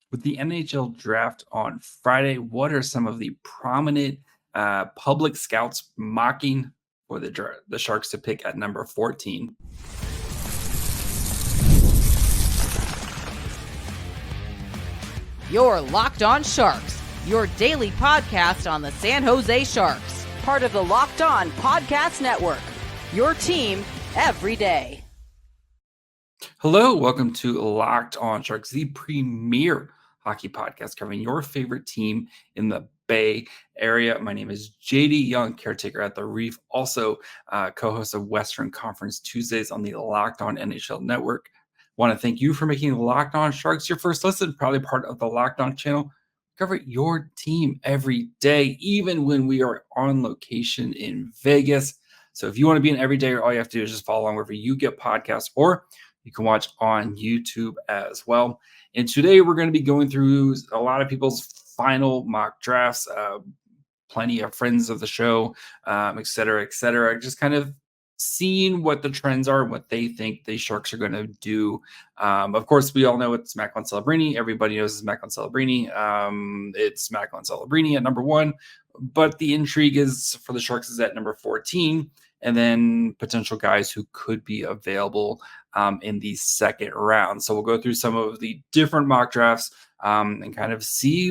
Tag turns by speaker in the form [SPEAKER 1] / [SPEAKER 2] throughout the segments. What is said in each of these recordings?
[SPEAKER 1] With the NHL Draft on Friday, what are some of the prominent public scouts mocking for the Sharks to pick at number 14?
[SPEAKER 2] You're Locked On Sharks, your daily podcast on the San Jose Sharks, part of the Locked On Podcast Network, your team every day.
[SPEAKER 1] Hello, welcome to Locked On Sharks, the premier hockey podcast covering your favorite team in the Bay Area. My name is JD Young, caretaker at the Reef, also co-host of Western Conference Tuesdays on the Locked On NHL Network. Want to thank you for making Locked On Sharks your first listen, probably part of the Locked On channel. Cover your team every day, even when we are on location in Vegas. So if you want to be an everydayer, all you have to do is just follow along wherever you get podcasts, or you can watch on YouTube as well. And today we're going to be going through a lot of people's final mock drafts, plenty of friends of the show, et cetera, just kind of seeing what the trends are, what they think the Sharks are going to do. Of course, we all know it's Macklin Celebrini. Everybody knows it's Macklin Celebrini. It's Macklin Celebrini at number 1, but the intrigue is for the Sharks is at number 14, and then potential guys who could be available in the second round. So we'll go through some of the different mock drafts and kind of see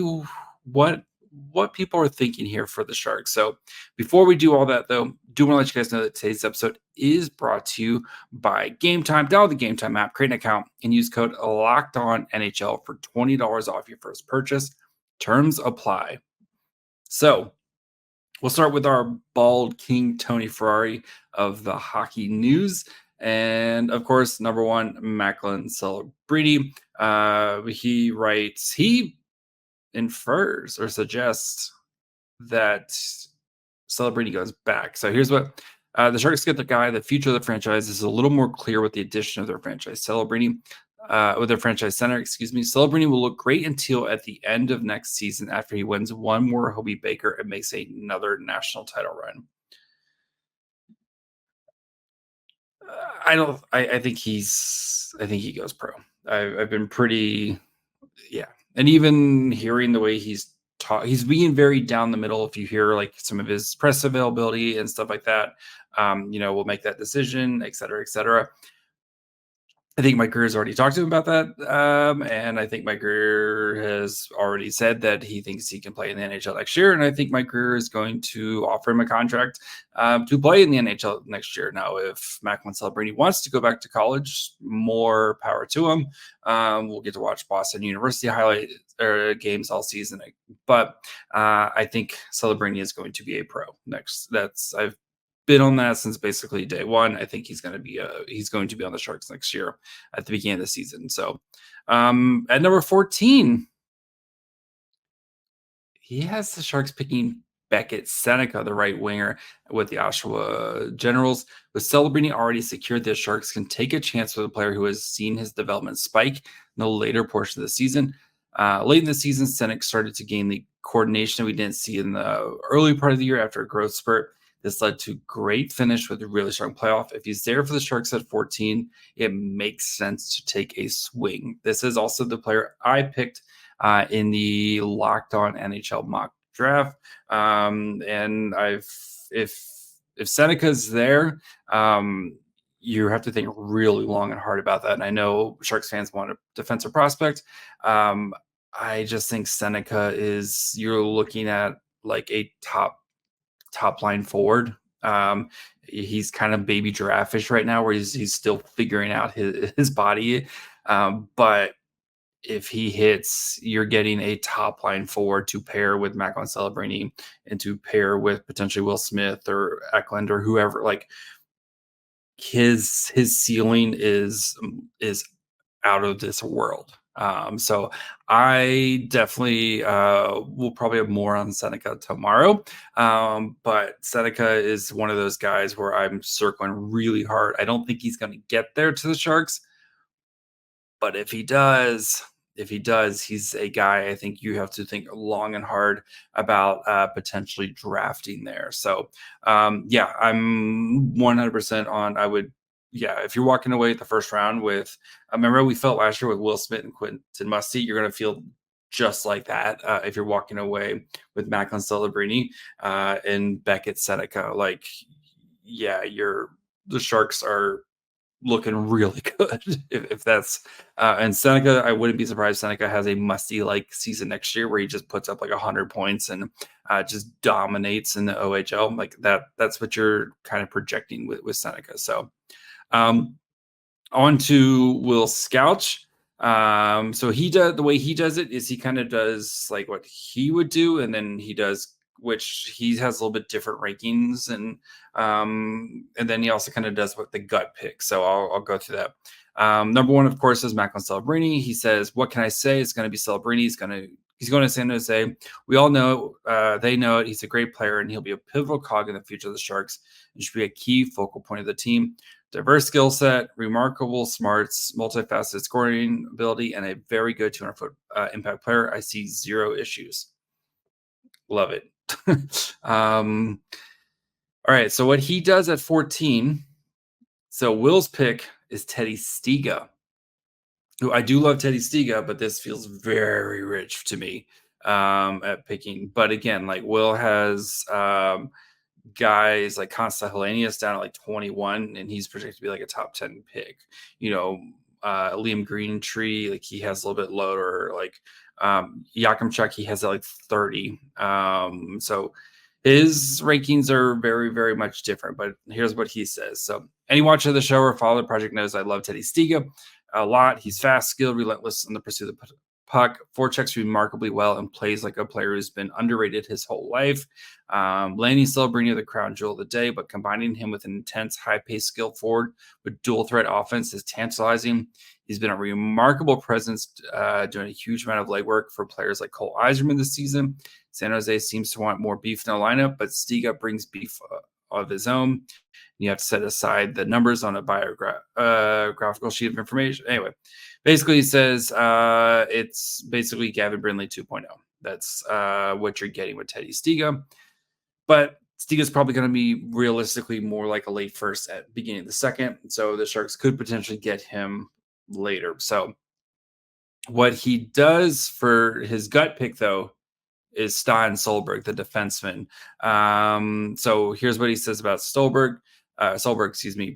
[SPEAKER 1] what people are thinking here for the Sharks. So before we do all that, though, do want to let you guys know that today's episode is brought to you by Game Time. Download the Game Time app, create an account, and use code LOCKEDONNHL for $20 off your first purchase. Terms apply. So we'll start with our bald king, Tony Ferrari of the hockey news. And of course, number 1, Macklin Celebrini. He infers or suggests that Celebrini goes back. So here's what the Sharks get: the future of the franchise is a little more clear with the addition of their franchise Celebrini. With their franchise center, Celebrini will look great until at the end of next season after he wins one more Hobie Baker and makes another national title run. I think he goes pro. I've been pretty, and even hearing the way he's being very down the middle. If you hear like some of his press availability and stuff like that, we'll make that decision, et cetera. I think Mike Greer's already talked to him about that. And I think Mike Greer has already said that he thinks he can play in the NHL next year. And I think Mike Greer is going to offer him a contract to play in the NHL next year. Now, if Macklin Celebrini wants to go back to college, more power to him. We'll get to watch Boston University highlight games all season. But I think Celebrini is going to be a pro next. I've been on that since basically day one. I think he's going to be on the Sharks next year at the beginning of the season. So at number 14, he has the Sharks picking Beckett Seneca, the right winger with the Oshawa Generals. With Celebrini already secured, the Sharks can take a chance with a player who has seen his development spike in the later portion of the season. Late in the season, Seneca started to gain the coordination we didn't see in the early part of the year after a growth spurt. This led to great finish with a really strong playoff. If he's there for the Sharks at 14, it makes sense to take a swing. This is also the player I picked in the Locked On NHL mock draft. And if Seneca's there, you have to think really long and hard about that. And I know Sharks fans want a defensive prospect. I just think Seneca you're looking at like a top line forward. He's kind of baby giraffe-ish right now, where he's still figuring out his body. But if he hits, you're getting a top line forward to pair with Macklin Celebrini and to pair with potentially Will Smith or Eklund or whoever. Like his ceiling is out of this world. So I definitely will probably have more on Seneca tomorrow. But Seneca is one of those guys where I'm circling really hard. I don't think he's going to get there to the Sharks, but if he does, he's a guy I think you have to think long and hard about potentially drafting there. So I'm 100% on. If you're walking away at the first round with, I remember we felt last year with Will Smith and Quentin Musty, you're going to feel just like that. If you're walking away with Macklin Celebrini and Beckett Seneca, like, yeah, the Sharks are looking really good. If that's and Seneca, I wouldn't be surprised Seneca has a musty like season next year where he just puts up like 100 points and just dominates in the OHL. Like that's what you're kind of projecting with Seneca. So on to Will Scouch. So he does the way he does it is he kind of does like what he would do, and then he does which he has a little bit different rankings, and then he also kind of does what the gut pick. So I'll go through that. Number one, of course, is Macklin Celebrini. He says, "What can I say? It's going to be Celebrini. He's going to San Jose. We all know, they know it. He's a great player, and he'll be a pivotal cog in the future of the Sharks, and should be a key focal point of the team. Diverse skill set, remarkable smarts, multifaceted scoring ability, and a very good 200-foot impact player. I see zero issues." Love it. All right. So what he does at 14. So Will's pick is Teddy Stiga, who I do love Teddy Stiga, but this feels very rich to me at picking. But again, like Will has guys like Consta Hellenius down at like 21, and he's projected to be like a top 10 pick. Liam Greentree, like he has a little bit lower, like Yakimchuk, he has at like 30. So his rankings are very, very much different, but here's what he says. So any watcher of the show or follow the project knows I love Teddy Stiga a lot. He's fast, skilled, relentless in the pursuit of the puck, forechecks remarkably well, and plays like a player who's been underrated his whole life. Landing Celebrini the crown jewel of the day, but combining him with an intense, high-paced, skilled forward with dual-threat offense is tantalizing. He's been a remarkable presence, doing a huge amount of legwork for players like Cole Eiserman this season. San Jose seems to want more beef in the lineup, but Stiga brings beef of his own. You have to set aside the numbers on a biographical sheet of information. Anyway, basically he says it's basically Gavin Brindley 2.0. That's what you're getting with Teddy Stiga. But Stiga's probably going to be realistically more like a late first at beginning of the second. So the Sharks could potentially get him later. So what he does for his gut pick, though, is Stian Solberg, the defenseman. So here's what he says about Solberg,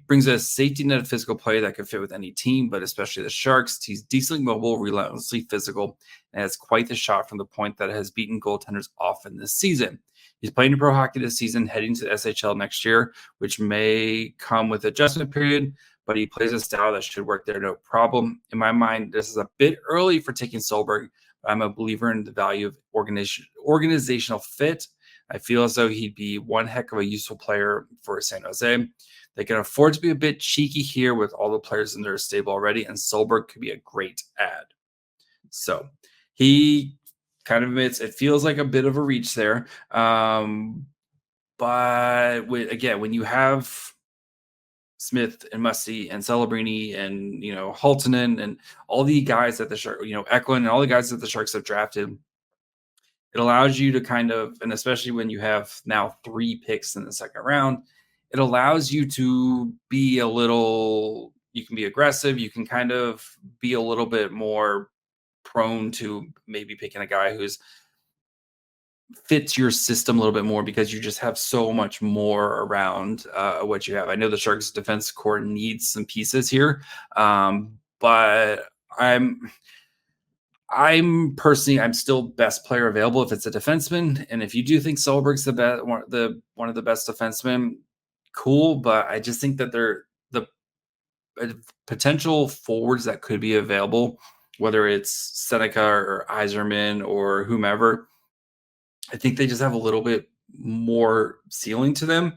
[SPEAKER 1] brings a safety net of physical play that could fit with any team, but especially the Sharks. He's decently mobile, relentlessly physical, and has quite the shot from the point that has beaten goaltenders often this season. He's playing pro hockey this season, heading to the SHL next year, which may come with adjustment period, but he plays a style that should work there no problem. In my mind, this is a bit early for taking Solberg, but I'm a believer in the value of organizational fit. I feel as though he'd be one heck of a useful player for San Jose. They can afford to be a bit cheeky here with all the players in their stable already, and Solberg could be a great add. So he kind of admits it feels like a bit of a reach there. But when you have Smith and Musty and Celebrini and, Haltonen and all the guys that the Sharks, Eklund and all the guys that the Sharks have drafted, it allows you to kind of, and especially when you have now 3 picks in the second round, it allows you to be you can be aggressive. You can kind of be a little bit more prone to maybe picking a guy who's fits your system a little bit more because you just have so much more around what you have. I know the Sharks defense core needs some pieces here, but I'm still best player available if it's a defenseman. And if you do think Solberg's one of the best defensemen, cool. But I just think that they're the potential forwards that could be available, whether it's Seneca or Eiserman or whomever. I think they just have a little bit more ceiling to them.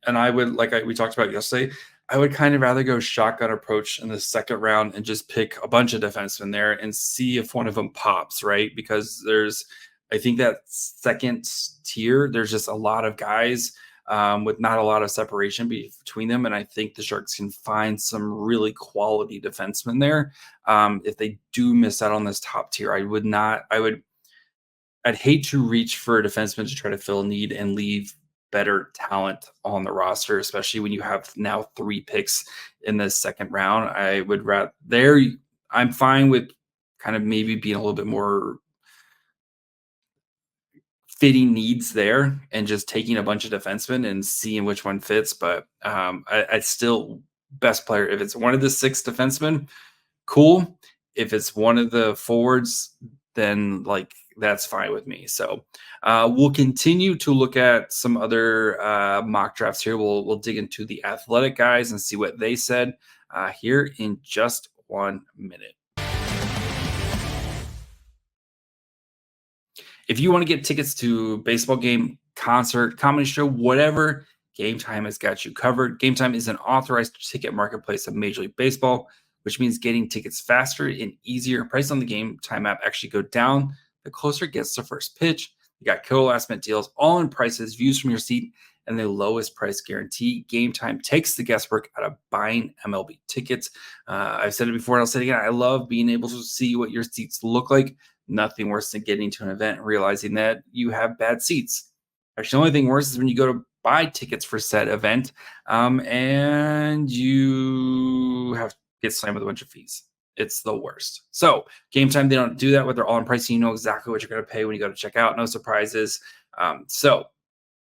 [SPEAKER 1] And I would, we talked about yesterday, I would kind of rather go shotgun approach in the second round and just pick a bunch of defensemen there and see if one of them pops, right? Because I think that second tier, there's just a lot of guys with not a lot of separation between them. And I think the Sharks can find some really quality defensemen there. If they do miss out on this top tier, I'd hate to reach for a defenseman to try to fill a need and leave better talent on the roster, especially when you have now 3 picks in the second round. I would rather I'm fine with kind of maybe being a little bit more fitting needs there and just taking a bunch of defensemen and seeing which one fits. But I still best player. If it's one of the 6 defensemen, cool. If it's one of the forwards, then like that's fine with me. So we'll continue to look at some other mock drafts here. We'll dig into the athletic guys and see what they said here in just 1 minute. If you want to get tickets to baseball game, concert, comedy show, whatever, Game Time has got you covered. Game Time is an authorized ticket marketplace of Major League Baseball, which means getting tickets faster and easier. Prices on the Game Time app actually go down the closer it gets to first pitch. You got killer last minute deals, all in prices, views from your seat, and the lowest price guarantee. Game Time takes the guesswork out of buying MLB tickets. I've said it before, and I'll say it again. I love being able to see what your seats look like. Nothing worse than getting to an event and realizing that you have bad seats. Actually, the only thing worse is when you go to buy tickets for said event and you have to get slammed with a bunch of fees. It's the worst. So Game Time, they don't do that with their all-in pricing. You know exactly what you're going to pay when you go to check out. No surprises. So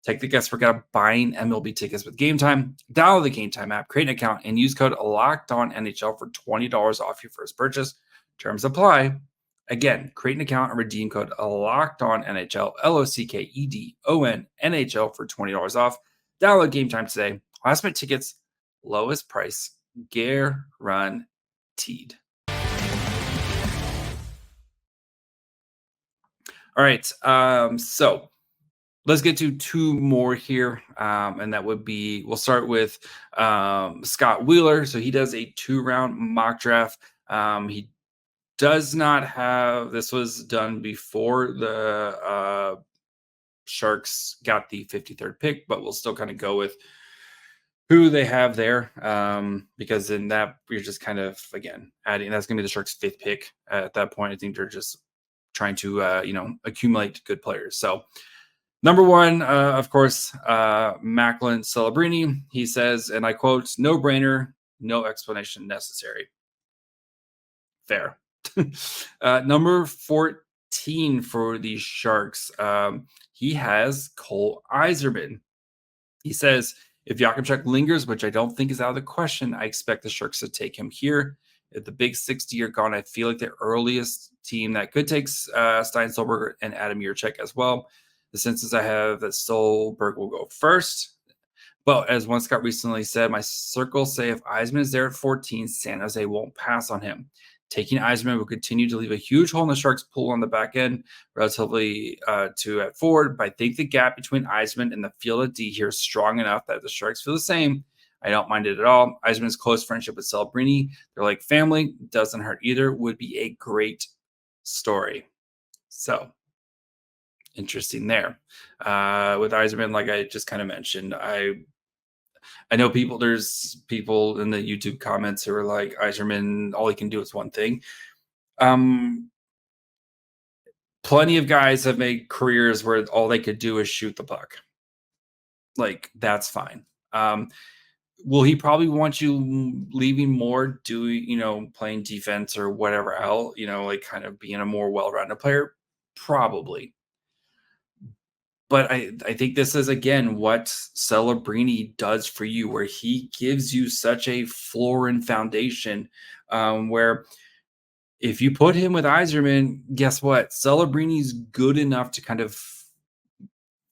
[SPEAKER 1] take the guesswork out of buying MLB tickets with Game Time. Download the Game Time app, create an account, and use code LOCKEDONNHL for $20 off your first purchase. Terms apply. Again, create an account and redeem code LOCKEDONNHL, LOCKEDON NHL for $20 off. Download Game Time today. Last minute tickets, lowest price, guaranteed. All right, so let's get to 2 more here, and that would be, we'll start with Scott Wheeler. So he does a 2-round mock draft. He does not have, this was done before the Sharks got the 53rd pick, but we'll still kind of go with who they have there, because in that you're just kind of, again, adding, that's going to be the Sharks' 5th pick at that point. I think they're just trying to, accumulate good players. So number 1, of course, Macklin Celebrini. He says, and I quote, "No brainer, no explanation necessary." Fair. Number 14 for the Sharks, he has Cole Eiserman. He says, if Yakimchuk lingers, which I don't think is out of the question, I expect the Sharks to take him here. If the big 60 are gone, I feel like the earliest team that could take Stian Solberg and Adam Yurchek as well. The senses I have that Solberg will go first. But as one scout recently said, my circles say if Eiserman is there at 14, San Jose won't pass on him. Taking Eiserman will continue to leave a huge hole in the Sharks' pool on the back end, relatively to at forward. But I think the gap between Eiserman and the field of D here is strong enough that if the Sharks feel the same, I don't mind it at all. Eiserman's close friendship with Celebrini, they're like family, doesn't hurt either, would be a great story. So interesting there. With Eiserman, like I just kind of mentioned, I know there's people in the YouTube comments who are like, Eiserman, all he can do is one thing. Plenty of guys have made careers where all they could do is shoot the puck. Like, that's fine. Will he probably want you leaving more, playing defense or whatever else, like kind of being a more well-rounded player? Probably. But I think this is, again, what Celebrini does for you, where he gives you such a floor and foundation, where if you put him with Eiserman, guess what? Celebrini's good enough to kind of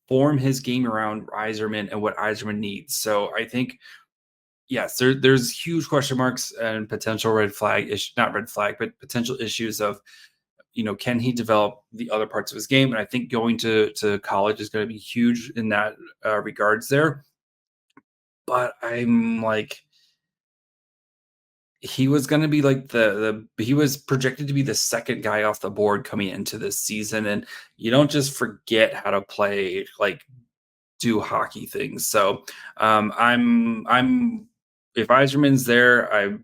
[SPEAKER 1] form his game around Eiserman and what Eiserman needs. So I think, yes, there's huge question marks and potential potential issues of, can he develop the other parts of his game? And I think going to college is going to be huge in that regards there. But I'm like, he was going to be like he was projected to be the second guy off the board coming into this season. And you don't just forget how to play, like do hockey things. So if Eiserman's there,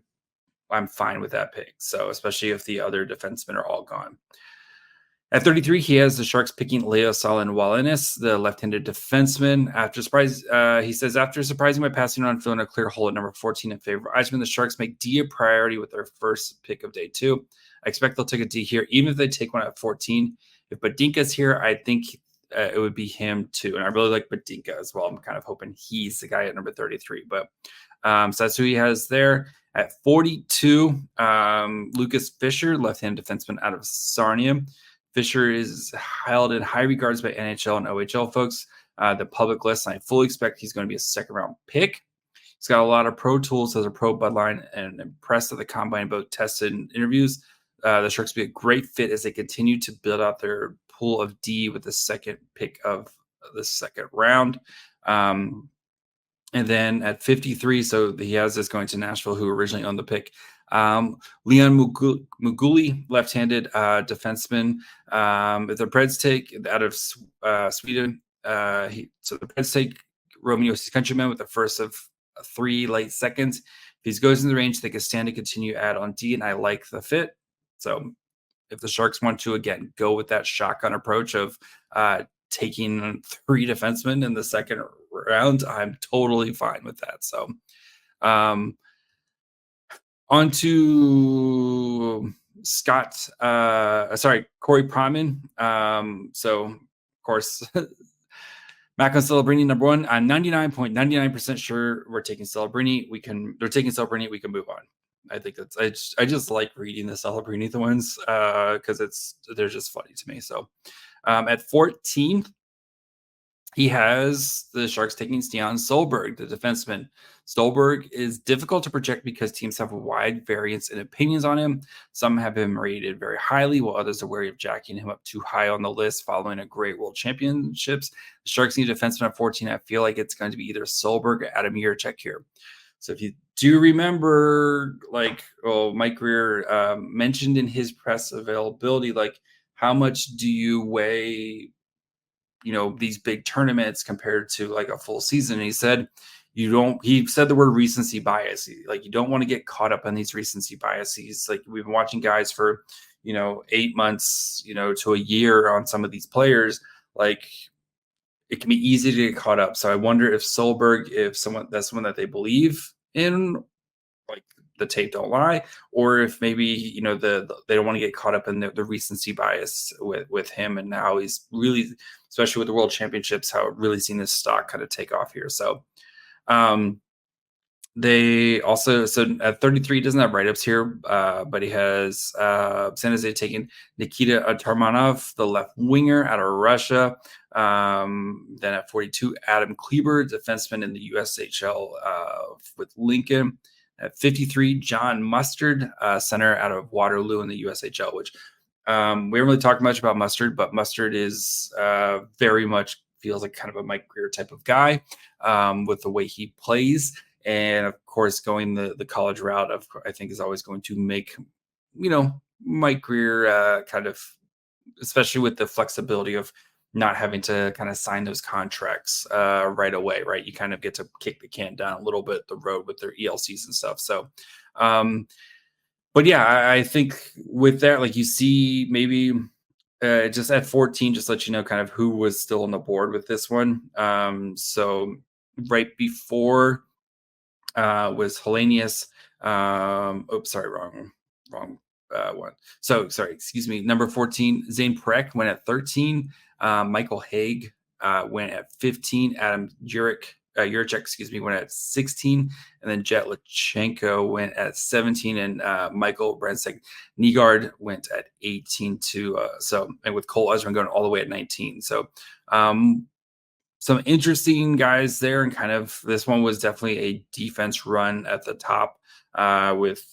[SPEAKER 1] I'm fine with that pick. So especially if the other defensemen are all gone. At 33, he has the Sharks picking Leo Salin-Walinis, the left-handed defenseman. He says, after surprising by passing on, filling a clear hole at number 14 in favor of Eiserman, the Sharks make D a priority with their first pick of day 2. I expect they'll take a D here, even if they take one at 14. If Badinka's here, I think it would be him too. And I really like Badinka as well. I'm kind of hoping he's the guy at number 33. But so that's who he has there. At 42, Lucas Fisher, left-hand defenseman out of Sarnia. Fisher is held in high regards by NHL and OHL folks. The public list, and I fully expect he's going to be a second-round pick. He's got a lot of pro tools as a pro Budline and impressed at the combine, both tested and interviews. The Sharks will be a great fit as they continue to build out their pool of D with the second pick of the second round. And then at 53, so he has this going to Nashville, who originally owned the pick. Leon Muguli, left-handed defenseman. The Preds take out of Sweden. So the Preds take Roman Yossi's countryman with the first of 3 late seconds. If he goes in the range, they can stand to continue add on D, and I like the fit. So if the Sharks want to, again, go with that shotgun approach of taking 3 defensemen in the second round, I'm totally fine with that. So on to Corey Pronman. So, of course, Mac on Celebrini, number 1. I'm 99.99% sure we're taking Celebrini. They're taking Celebrini. We can move on. I think I just like reading the Celebrini ones because they're just funny to me. So at 14, he has the Sharks taking Stian Solberg, the defenseman. Solberg is difficult to project because teams have a wide variance in opinions on him. Some have him rated very highly, while others are wary of jacking him up too high on the list following a great World Championships. The Sharks need a defenseman at 14. I feel like it's going to be either Solberg or Adam Jiricek here. So if you do remember, Mike Greer mentioned in his press availability, how much do you weigh, these big tournaments compared to a full season? And he said, he said the word recency bias. You don't want to get caught up on these recency biases. We've been watching guys for, 8 months, to a year on some of these players. It can be easy to get caught up. So I wonder if Solberg, that's someone that they believe in, the tape don't lie, or if maybe, they don't want to get caught up in the recency bias with him. And now he's really, especially with the World Championships, how it really seen his stock kind of take off here. So they also, at 33, he doesn't have write-ups here, but he has San Jose taking Nikita Tarmanov, the left winger out of Russia. Then at 42, Adam Kleber, defenseman in the USHL with Lincoln. At 53, John Mustard, center out of Waterloo in the USHL, which we haven't really talked much about Mustard, but Mustard is very much feels like kind of a Mike Greer type of guy with the way he plays. And of course, going the college route I think is always going to make, Mike Greer kind of, especially with the flexibility of not having to kind of sign those contracts right away, right? You kind of get to kick the can down a little bit the road with their ELCs and stuff. So, but yeah, I think with that, you see maybe just at 14, just let you know kind of who was still on the board with this one. So right before was Hellenius. Wrong one. So sorry, excuse me. Number 14, Zane Parekh went at 13. Michael Haig went at 15. Adam Jiricek, went at 16. And then Jet Lachenko went at 17. And Michael Brandsegg-Nygaard went at 18 too. And with Cole Eiserman going all the way at 19. So some interesting guys there, and kind of this one was definitely a defense run at the top with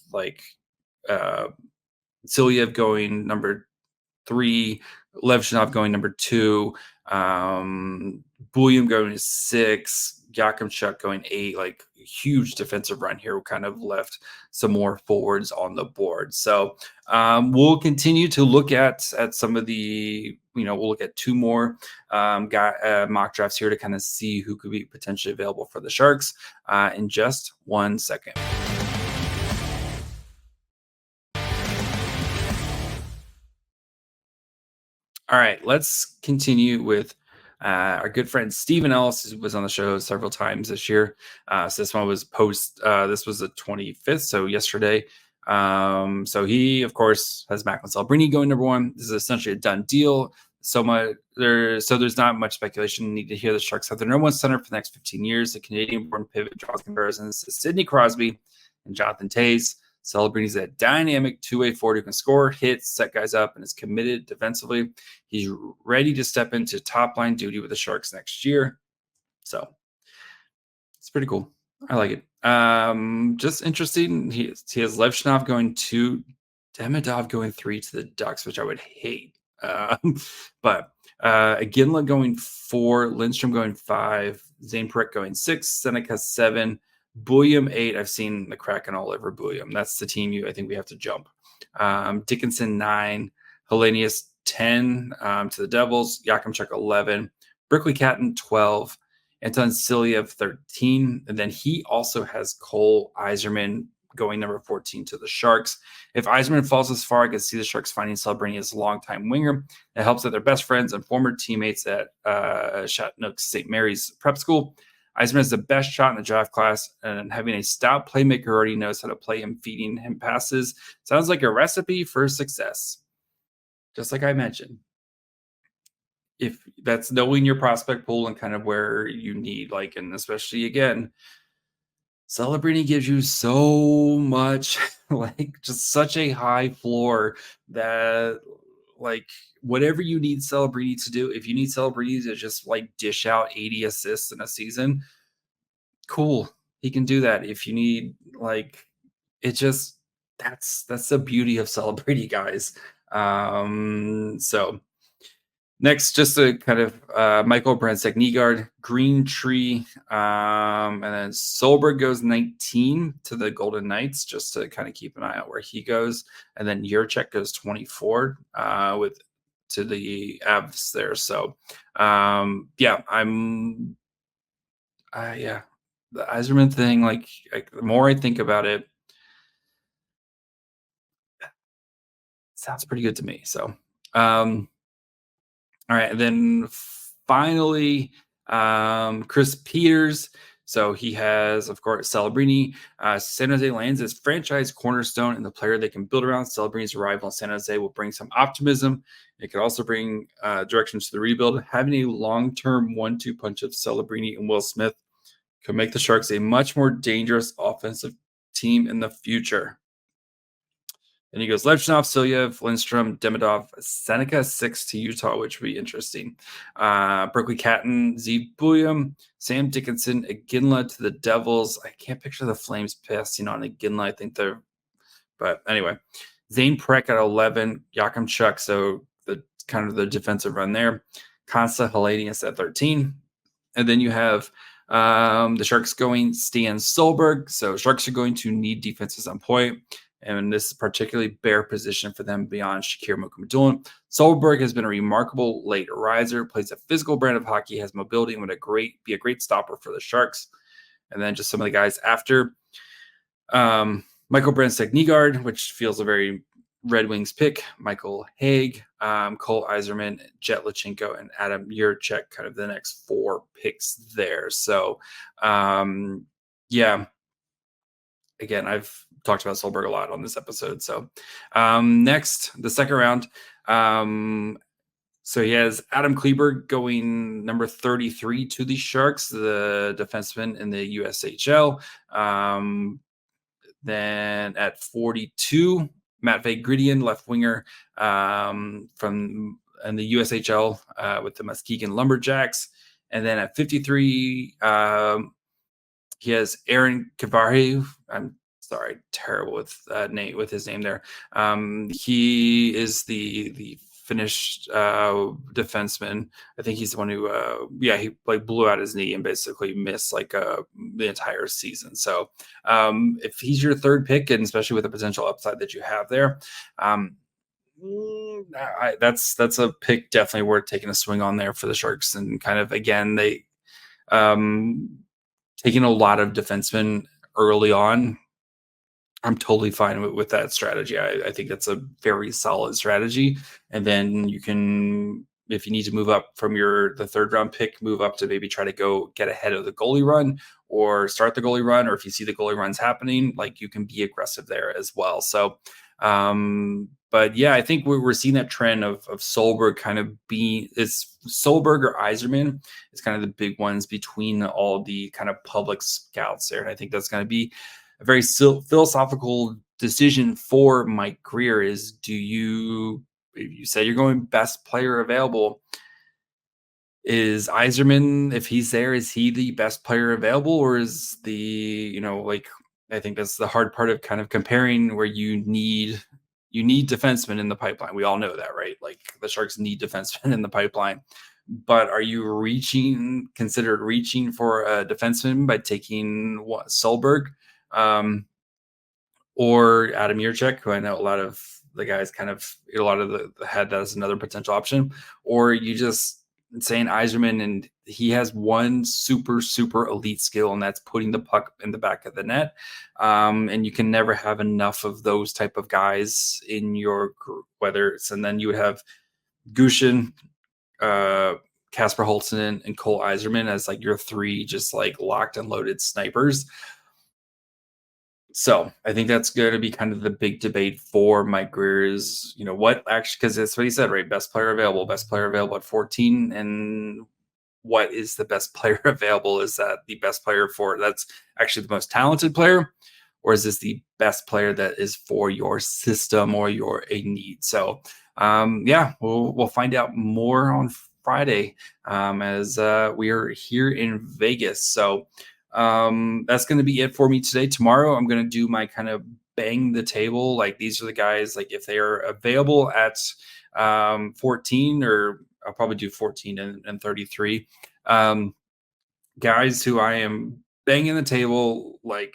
[SPEAKER 1] Silyev going number 3, Levshinov going number 2, Bulliam going to 6, Yakimchuk going 8. Huge defensive run here kind of left some more forwards on the board. So we'll continue to look at some of the, we'll look at 2 more mock drafts here to kind of see who could be potentially available for the Sharks in just 1 second. All right, let's continue with our good friend Stephen Ellis, who was on the show several times this year. So this one was this was the 25th, so yesterday. So he, of course, has Macklin Celebrini going number 1. This is essentially a done deal. there's not much speculation. You need to hear the Sharks have their number one center for the next 15 years. The Canadian-born pivot draws comparisons to Sidney Crosby and Jonathan Toews. Celebrity's a dynamic two-way forward who can score, hit, set guys up, and is committed defensively. He's ready to step into top-line duty with the Sharks next year. So it's pretty cool. I like it. Just interesting. He has Levchnov going 2, Demidov going 3 to the Ducks, which I would hate. But Ginla going 4, Lindstrom going 5, Zane Prick going 6, Seneca 7, Bulliam 8. I've seen the Kraken all over Bulliam. That's the team I think we have to jump. Dickinson 9, Hellenius 10 to the Devils, Yakimchuk 11, Brickley Catton 12, Anton Silyev 13, and then he also has Cole Eiserman going number 14 to the Sharks. If Eiserman falls this far, I can see the Sharks finding Celebrini as a longtime winger. It helps that they're best friends and former teammates at Chattanooga St. Mary's prep school. Eiserman has the best shot in the draft class, and having a stout playmaker who already knows how to play him, feeding him passes, sounds like a recipe for success. Just like I mentioned. If that's knowing your prospect pool and kind of where you need, like, and especially again, Celebrini gives you so much, like just such a high floor that like whatever you need Celebrini to do, if you need Celebrini to just like dish out 80 assists in a season, cool. He can do that. If you need like it just that's the beauty of Celebrini, guys. So next, just a kind of Michael Brandsegg-Nygaard, Green Tree, and then Solberg goes 19 to the Golden Knights, just to kind of keep an eye out where he goes. And then Jurček goes 24 to the Avs there. So, yeah, the Eiserman thing, like the more I think about it, sounds pretty good to me. So, all right, and then finally, Chris Peters. So he has, of course, Celebrini. San Jose lands as franchise cornerstone and the player they can build around. Celebrini's arrival in San Jose will bring some optimism. It could also bring directions to the rebuild. Having a long-term 1-2 punch of Celebrini and Will Smith could make the Sharks a much more dangerous offensive team in the future. And he goes Levchnov, Silyev, Lindstrom, Demidov, Seneca 6 to Utah, which would be interesting. Berkeley Catton, Z Bulliam, Sam Dickinson, Ginla to the Devils. I can't picture the Flames passing on Ginla. I think they're, but anyway. Zane Prek at 11, Yakimchuk, so the kind of the defensive run there. Consta Hellenius at 13. And then you have the Sharks going Stian Solberg. So Sharks are going to need defenses on point. And this is particularly bare position for them beyond Shakir Mukhamadullin. Solberg has been a remarkable late riser, plays a physical brand of hockey, has mobility, and would be a great stopper for the Sharks. And then just some of the guys after. Michael Brandsegg-Nygaard, which feels a very Red Wings pick. Michael Haig, Cole Eiserman, Jet Lachenko, and Adam Jurček, kind of the next 4 picks there. So, yeah. Again, I've talked about Solberg a lot on this episode. So next, the second round. So he has Adam Kleberg going number 33 to the Sharks, the defenseman in the USHL. Then at 42, Matvei Gridian, left winger from in the USHL with the Muskegon Lumberjacks. And then at 53, he has Aaron Kavari. I'm sorry, terrible with his name there. He is the Finnish defenseman. I think he's the one who, he like blew out his knee and basically missed like the entire season. So if he's your third pick, and especially with the potential upside that you have there, that's a pick definitely worth taking a swing on there for the Sharks. And kind of again, they taking a lot of defensemen early on. I'm totally fine with that strategy. I think that's a very solid strategy. And then you can, if you need to move up from the third round pick, move up to maybe try to go get ahead of the goalie run or start the goalie run. Or if you see the goalie runs happening, like you can be aggressive there as well. So But yeah, I think we're seeing that trend of Solberg kind of being, it's Solberg or Eiserman is kind of the big ones between all the kind of public scouts there. And I think that's going to be a very philosophical decision for Mike Greer is, if you said you're going best player available, is Eiserman, if he's there, is he the best player available, or is I think that's the hard part of kind of comparing, where you need defensemen in the pipeline. We all know that, right? Like the Sharks need defensemen in the pipeline. But are you considered reaching for a defenseman by taking Solberg? Or Adam Yurchek, who I know a lot of the guys had that as another potential option, or you just saying Eiserman, and he has one super, super elite skill, and that's putting the puck in the back of the net. And you can never have enough of those type of guys in your group, and then you would have Gushin, Casper Holtzen, and Cole Eiserman as like your three just like locked and loaded snipers. So I think that's going to be kind of the big debate for Mike Greer is, what actually, because that's what he said, right? Best player available at 14. And what is the best player available? Is that the best player that's actually the most talented player? Or is this the best player that is for your system or your need? So we'll find out more on Friday as we are here in Vegas. So that's going to be it for me today. Tomorrow, I'm going to do my kind of bang the table. Like these are the guys, like if they are available at 14, or I'll probably do 14 and 33 guys who I am banging the table. Like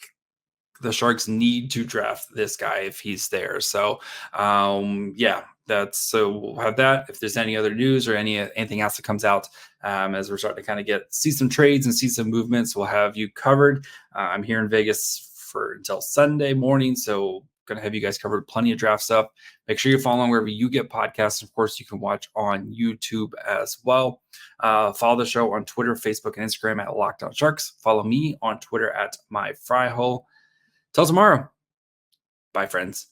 [SPEAKER 1] the Sharks need to draft this guy if he's there. So so we'll have that. If there's any other news or anything else that comes out as we're starting to kind of see some trades and see some movements, we'll have you covered. I'm here in Vegas until Sunday morning, so going to have you guys covered plenty of draft stuff. Make sure you follow along wherever you get podcasts. Of course, you can watch on YouTube as well. Follow the show on Twitter, Facebook, and Instagram at Locked On Sharks. Follow me on Twitter at MyFryHole. Till tomorrow. Bye, friends.